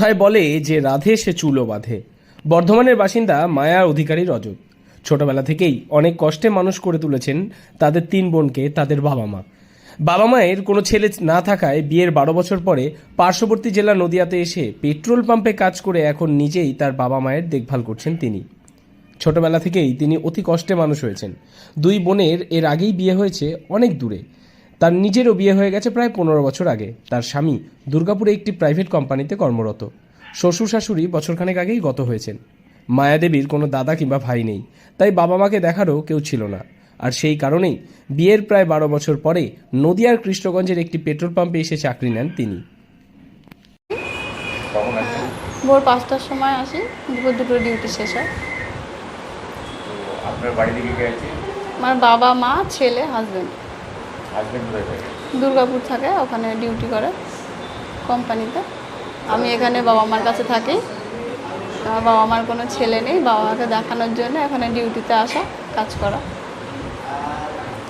তাই বলে যে রাধে সে চুলো বাঁধে। বর্ধমানের বাসিন্দা মায়া অধিকারী রজত ছোটবেলা থেকেই অনেক কষ্টে মানুষ করে তুলেছেন তাদের 3 বোনকে তাদের বাবা মা। বাবা মায়ের কোনো ছেলে না থাকায় বিয়ের 12 বছর পরে পার্শ্ববর্তী জেলা নদিয়াতে এসে পেট্রোল পাম্পে কাজ করে এখন নিজেই তার বাবা মায়ের দেখভাল করছেন তিনি। ছোটবেলা থেকেই তিনি অতি কষ্টে মানুষ হয়েছেন। 2 বোনের এর আগেই বিয়ে হয়েছে অনেক দূরে। তার নিজেরও বিয়ে হয়ে গেছে প্রায় 15 বছর আগে। তার স্বামী দুর্গাপুরে একটি প্রাইভেট কোম্পানিতে কর্মরত। শ্বশুর শাশুড়ি বছরখানেক আগেই গত হয়েছেন। মায়াদেবীর কোনো দাদা কিংবা ভাই নেই, তাই বাবা মাকে দেখারও কেউ ছিল না। আর সেই কারণেই বিয়ের প্রায় 12 বছর পরে নদিয়ার কৃষ্ণগঞ্জের একটি পেট্রোল পাম্পে এসে চাকরি নেন তিনি। কখন আসেন? ভোর 5টার সময় আসি, দুপুর 2টোর ডিউটি শেষ হয়। তো আপনার বাড়ি থেকে কে আছে? আমার বাবা মা ছেলে হাজব্যান্ড হাজবেন্ড কোথায় থাকে? দুর্গাপুর থাকে, ওখানে ডিউটি করে কোম্পানিতে। আমি এখানে বাবা মার কাছে থাকি। আমার বাবা মার কোনো ছেলে নেই, বাবা মাকে দেখানোর জন্য এখানে ডিউটিতে আসা, কাজ করা।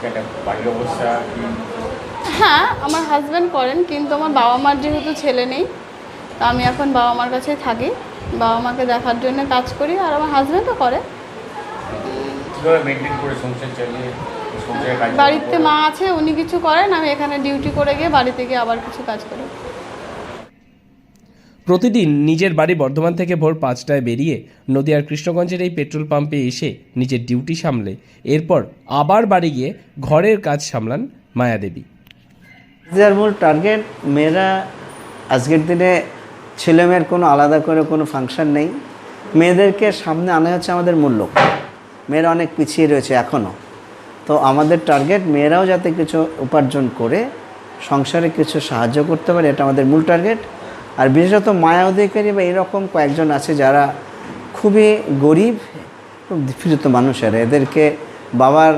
কেন বাড়ির অবস্থা কি? হ্যাঁ, আমার হাজব্যান্ড করেন, কিন্তু আমার বাবা মার যেহেতু ছেলে নেই, তা আমি এখন বাবা মার কাছেই থাকি। বাবা মাকে দেখার জন্য কাজ করি, আর আমার হাজব্যান্ডও করে। কীভাবে মেনটেন করে সংসার চালিয়ে সংসারের কাজ? বাড়িতে মা আছে, উনি কিছু করেন, আমি এখানে ডিউটি করে গিয়ে বাড়িতে গিয়ে আবার কিছু কাজ করি। প্রতিদিন নিজের বাড়ি বর্ধমান থেকে ভোর 5টায় বেরিয়ে নদিয়ার কৃষ্ণগঞ্জের এই পেট্রোল পাম্পে এসে নিজের ডিউটি সামলে এরপর আবার বাড়ি গিয়ে ঘরের কাজ সামলান মায়াদেবী। যার মূল টার্গেট, মেয়েরা আজকের দিনে ছেলেমেয়ের কোনো আলাদা করে কোনো ফাংশন নেই। মেয়েদেরকে সামনে আনা হচ্ছে আমাদের মূল লক্ষ্য। মেয়েরা অনেক পিছিয়ে রয়েছে এখনও। তো আমাদের টার্গেট মেয়েরাও যাতে কিছু উপার্জন করে সংসারে কিছু সাহায্য করতে পারে, এটা আমাদের মূল টার্গেট। আর বিশেষত মায়া অধিকারী বা এরকম কয়েকজন আছে যারা খুবই গরিব, খুব নিপীড়িত মানুষেরা, এদেরকে বাবার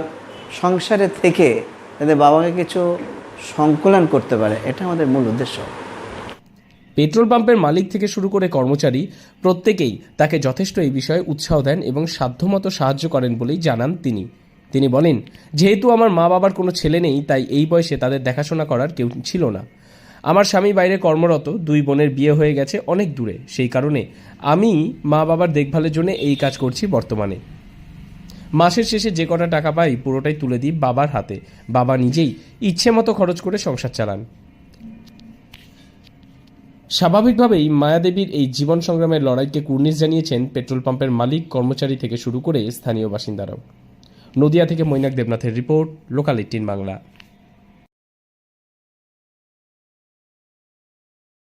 সংসারে থেকে এদের বাবাকে কিছু সংকলন করতে পারে, এটা আমাদের মূল উদ্দেশ্য। পেট্রোল পাম্পের মালিক থেকে শুরু করে কর্মচারী প্রত্যেকেই তাকে যথেষ্ট এই বিষয়ে উৎসাহ দেন এবং সাধ্যমতো সাহায্য করেন বলেই জানান তিনি। তিনি বলেন, যেহেতু আমার মা বাবার কোনো ছেলে নেই, তাই এই বয়সে তাদের দেখাশোনা করার কেউ ছিল না। আমার স্বামী বাইরে কর্মরত, 2 বোনের বিয়ে হয়ে গেছে অনেক দূরে। সেই কারণে আমি মা বাবার দেখভালের জন্য এই কাজ করছি বর্তমানে। মাসের শেষে যে কটা টাকা পাই পুরোটাই তুলে দিই বাবার হাতে। বাবা নিজেই ইচ্ছে মতো খরচ করে সংসার চালান। স্বাভাবিকভাবেই মায়াদেবীর এই জীবন সংগ্রামের লড়াইকে কুর্নিশ জানিয়েছেন পেট্রোল পাম্পের মালিক, কর্মচারী থেকে শুরু করে স্থানীয় বাসিন্দারাও। নদিয়া থেকে মৈনাক দেবনাথের রিপোর্ট, লোকাল 18 বাংলা।